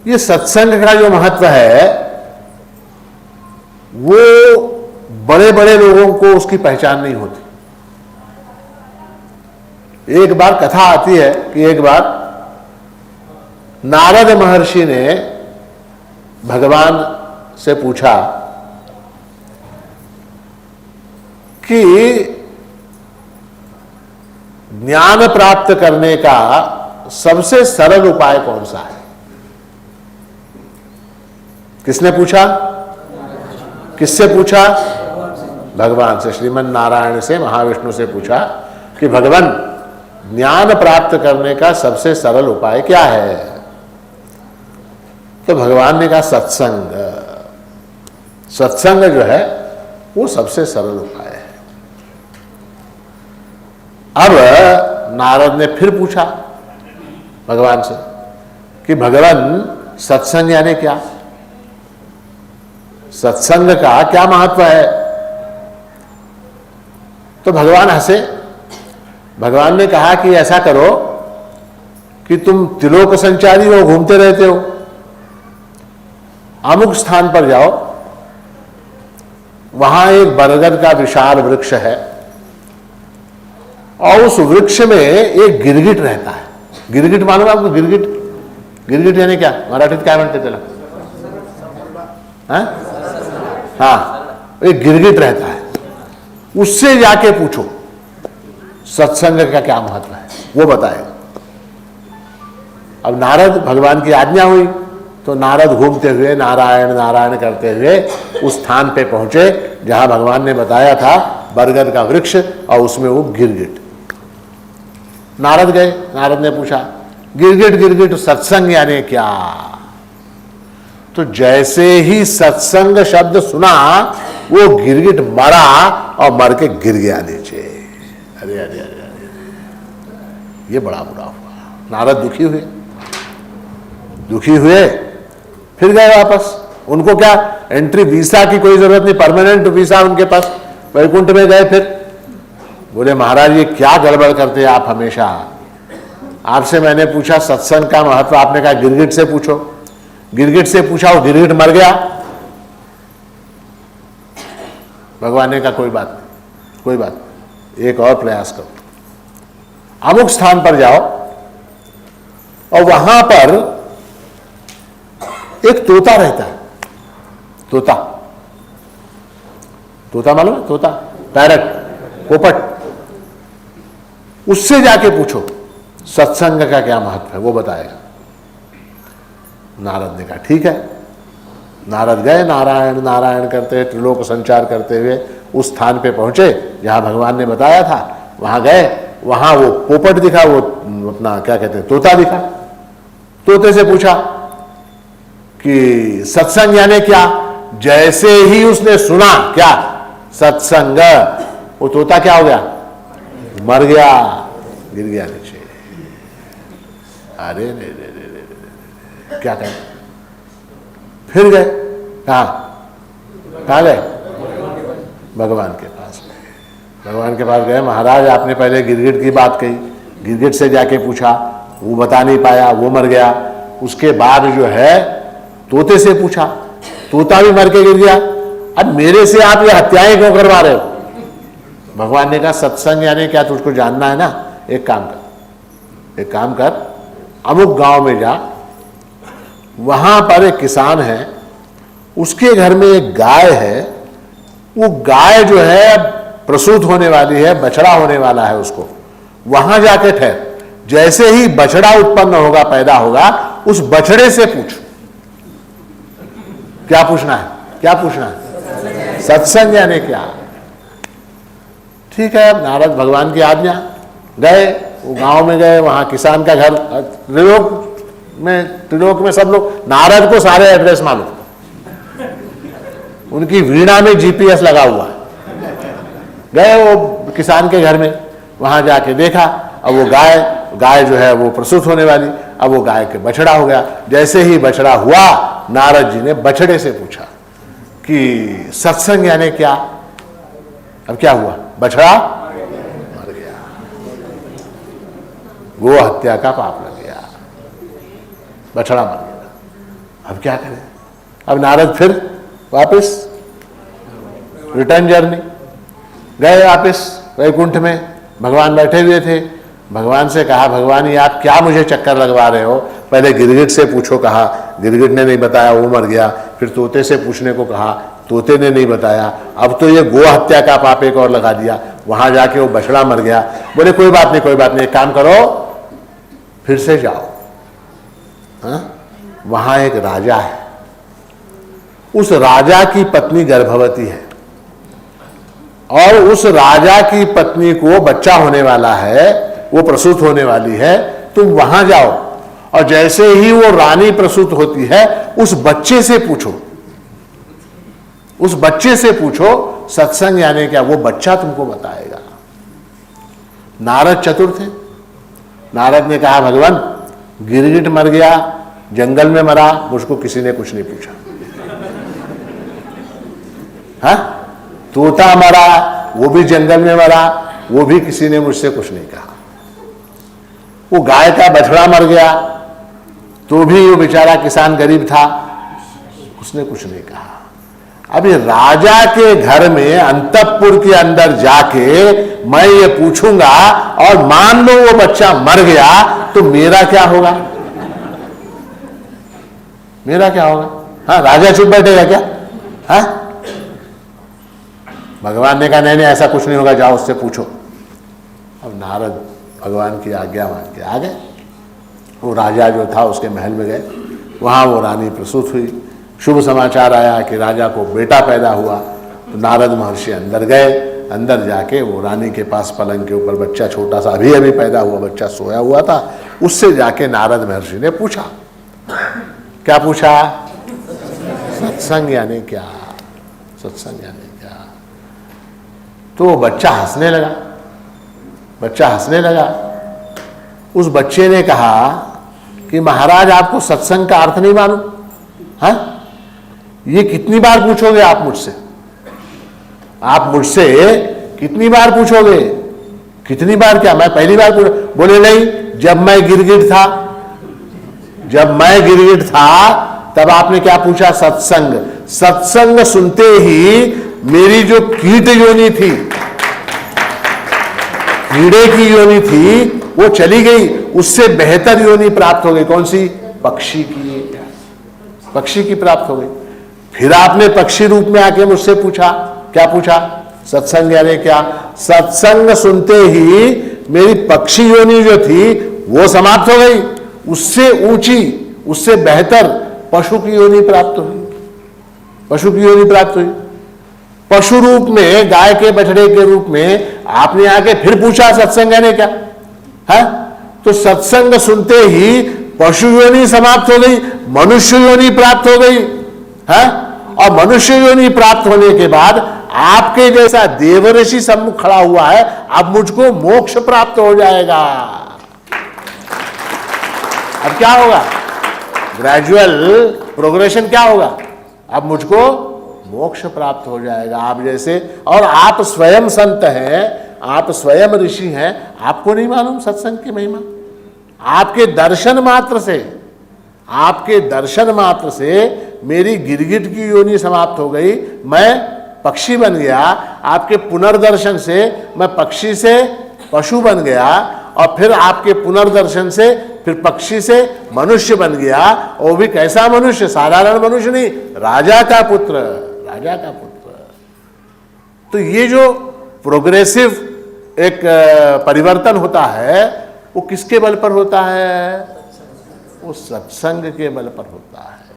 ये सत्संग का जो महत्व है वो बड़े बड़े लोगों को उसकी पहचान नहीं होती। एक बार कथा आती है कि एक बार नारद महर्षि ने भगवान से पूछा कि ज्ञान प्राप्त करने का सबसे सरल उपाय कौन सा है। किसने पूछा? किससे पूछा? भगवान से, श्रीमन नारायण से, महाविष्णु से पूछा कि भगवान ज्ञान प्राप्त करने का सबसे सरल उपाय क्या है। तो भगवान ने कहा सत्संग। सत्संग जो है वो सबसे सरल उपाय है। अब नारद ने फिर पूछा भगवान से कि भगवान सत्संग यानी क्या, सत्संग का क्या महत्व है। तो भगवान हंसे। भगवान ने कहा कि ऐसा करो कि तुम त्रिलोक संचारी हो, घूमते रहते हो, अमुक स्थान पर जाओ, वहां एक बरगद का विशाल वृक्ष है और उस वृक्ष में एक गिरगिट रहता है। गिरगिट मालूम आपको? गिरगिट, गिरगिट यानी क्या? मराठीत काय म्हणते त्याला? हाँ, एक गिरगिट रहता है। उससे जाके पूछो सत्संग का क्या महत्व है, वो बताएगा। अब नारद, भगवान की आज्ञा हुई तो नारद घूमते हुए नारायण नारायण करते हुए उस स्थान पे पहुंचे जहां भगवान ने बताया था बरगद का वृक्ष, और उसमें वो गिरगिट। नारद गए, नारद ने पूछा गिरगिट गिरगिट सत्संग यानी क्या। तो जैसे ही सत्संग शब्द सुना वो गिरगिट मरा और मर के गिर गया नीचे। अरे अरे अरे अरे, ये बड़ा बुरा हुआ। नारद दुखी हुए, दुखी हुए, फिर गए वापस। उनको क्या एंट्री वीसा की कोई जरूरत नहीं, परमानेंट वीसा उनके पास। वैकुंठ में गए, फिर बोले महाराज ये क्या गड़बड़ करते हैं आप हमेशा। आपसे मैंने पूछा सत्संग का महत्व, आपने कहा गिरगिट से पूछो। गिरगिट से पूछा, वो गिरगिट मर गया। भगवान ने कहा कोई बात नहीं, कोई बात नहीं, एक और प्रयास करो। अमुक स्थान पर जाओ और वहां पर एक तोता रहता है। तोता, तोता मालूम है? तोता, पैरट, पोपट। उससे जाके पूछो सत्संग का क्या महत्व है, वो बताएगा। नारद ने कहा ठीक है। नारद गए, नारायण नारायण करते हुए, त्रिलोक संचार करते हुए उस स्थान पे पहुंचे जहां भगवान ने बताया था। वहां गए, वहां वो पोपट दिखा, वो अपना क्या कहते हैं तोता दिखा। तोते से पूछा कि सत्संग यानी क्या। जैसे ही उसने सुना क्या सत्संग, वो तोता क्या हो गया? मर गया, गिर गया नीचे। अरे रे रे रे रे, क्या करें? फिर गए, कहाँ गए? भगवान के पास गए। भगवान के पास गए, महाराज आपने पहले गिरगिट की बात कही, गिरगिट से जाके पूछा, वो बता नहीं पाया, वो मर गया। उसके बाद जो है तोते से पूछा, तोता भी मर के गिर गया। अब मेरे से आप ये हत्याएं क्यों करवा रहे हो? भगवान ने कहा सत्संग यानी क्या तुझको जानना है ना, एक काम कर, एक काम कर, अमुक गांव में जा, वहां पर एक किसान है, उसके घर में एक गाय है। वो गाय जो है प्रसूत होने वाली है, बछड़ा होने वाला है उसको। वहां जाके ठहर, जैसे ही बछड़ा उत्पन्न होगा, पैदा होगा, उस बछड़े से पूछ। क्या पूछना है? क्या पूछना है? सत्संग यानी क्या। ठीक है, नारद भगवान की आज्ञा गए, वो गांव में गए, वहां किसान का घर। त्रिलोक में सब लोग, नारद को सारे एड्रेस मालूम, उनकी वीणा में जीपीएस लगा हुआ है। गए वो किसान के घर में, वहां जाके देखा, अब वो गाय जो है वो प्रसूत होने वाली। अब वो गाय के बछड़ा हो गया। जैसे ही बछड़ा हुआ, नारद जी ने बछड़े से पूछा कि सत्संग यानी क्या। अब क्या हुआ? बछड़ा मर गया, गो हत्या का पाप लग गया, बछड़ा मर गया। अब क्या करें? अब नारद फिर वापस रिटर्न जर्नी गए, वापस वैकुंठ में भगवान बैठे हुए थे। भगवान से कहा, भगवान ये आप क्या मुझे चक्कर लगवा रहे हो? पहले गिरगिट से पूछो कहा, गिरगिट ने नहीं बताया, वो मर गया। फिर तोते से पूछने को कहा, तोते ने नहीं बताया। अब तो ये गो हत्या का पाप एक और लगा दिया, वहां जाके वो बछड़ा मर गया। बोले कोई बात नहीं, कोई बात नहीं, एक काम करो, फिर से जाओ। वहां एक राजा है, उस राजा की पत्नी गर्भवती है और उस राजा की पत्नी को बच्चा होने वाला है, वो प्रसूत होने वाली है। तुम वहां जाओ और जैसे ही वो रानी प्रसूत होती है, उस बच्चे से पूछो, उस बच्चे से पूछो सत्संग यानी क्या, वो बच्चा तुमको बताएगा। नारद चतुर थे। नारद ने कहा, भगवान गिरगिट मर गया, जंगल में मरा, मुझको किसी ने कुछ नहीं पूछा। हाँ, तोता मरा, वो भी जंगल में मरा, वो भी किसी ने मुझसे कुछ नहीं कहा। वो गाय का बछड़ा मर गया, तो भी वो बेचारा किसान गरीब था, उसने कुछ नहीं कहा। अभी राजा के घर में अंतःपुर के अंदर जाके मैं ये पूछूंगा और मान लो वो बच्चा मर गया, तो मेरा क्या होगा? मेरा क्या होगा? हाँ, राजा चुप बैठेगा क्या? हाँ, भगवान ने कहा नहीं नहीं, ऐसा कुछ नहीं होगा, जाओ उससे पूछो। अब नारद भगवान की आज्ञा मान के आ गए। वो राजा जो था उसके महल में गए, वहां वो रानी प्रसूत हुई। शुभ समाचार आया कि राजा को बेटा पैदा हुआ। तो नारद महर्षि अंदर गए, अंदर जाके वो रानी के पास पलंग के ऊपर बच्चा छोटा सा अभी अभी पैदा हुआ बच्चा सोया हुआ था, उससे जाके नारद महर्षि ने पूछा। क्या पूछा? सत्संग यानी क्या, सत्संग यानी क्या? तो बच्चा हंसने लगा, बच्चा हंसने लगा। उस बच्चे ने कहा कि महाराज आपको सत्संग का अर्थ नहीं मालूम? हाँ, ये कितनी बार पूछोगे आप मुझसे? आप मुझसे कितनी बार पूछोगे? कितनी बार क्या, मैं पहली बार पूछ? बोले नहीं, जब मैं गिरगिट था, जब मैं गिरगिट था तब आपने क्या पूछा? सत्संग। सत्संग सुनते ही मेरी जो कीट योनि थी, कीड़े की योनि थी, वो चली गई, उससे बेहतर योनि प्राप्त हो गई। कौन सी? पक्षी की, पक्षी की प्राप्त हो गई। फिर आपने पक्षी रूप में आके मुझसे पूछा, क्या पूछा? सत्संग यानी क्या? सत्संग सुनते ही मेरी पक्षी योनि जो थी वो समाप्त हो गई, उससे ऊंची, उससे बेहतर पशु की योनि प्राप्त हुई, पशु की योनि प्राप्त हुई। पशु रूप में, गाय के बछड़े के रूप में आपने आके फिर पूछा सत्संग यानी क्या है? तो सत्संग सुनते ही पशु योनि समाप्त हो गई, मनुष्य योनि प्राप्त हो गई है। और मनुष्य योनि प्राप्त होने के बाद आपके जैसा देवर्षि सम्मुख खड़ा हुआ है, अब मुझको मोक्ष प्राप्त हो जाएगा। अब क्या होगा? ग्रेजुअल प्रोग्रेशन क्या होगा? अब मुझको मोक्ष प्राप्त हो जाएगा आप जैसे। और आप स्वयं संत हैं, आप स्वयं ऋषि हैं, आपको नहीं मालूम सत्संग की महिमा? आपके दर्शन मात्र से, आपके दर्शन मात्र से मेरी गिरगिट की योनि समाप्त हो गई, मैं पक्षी बन गया। आपके पुनर्दर्शन से मैं पक्षी से पशु बन गया, और फिर आपके पुनर्दर्शन से फिर पक्षी से मनुष्य बन गया। वो भी कैसा मनुष्य? साधारण मनुष्य नहीं, राजा का पुत्र, राजा का पुत्र। तो ये जो प्रोग्रेसिव एक परिवर्तन होता है, वो किसके बल पर होता है? वो सत्संग के बल पर होता है।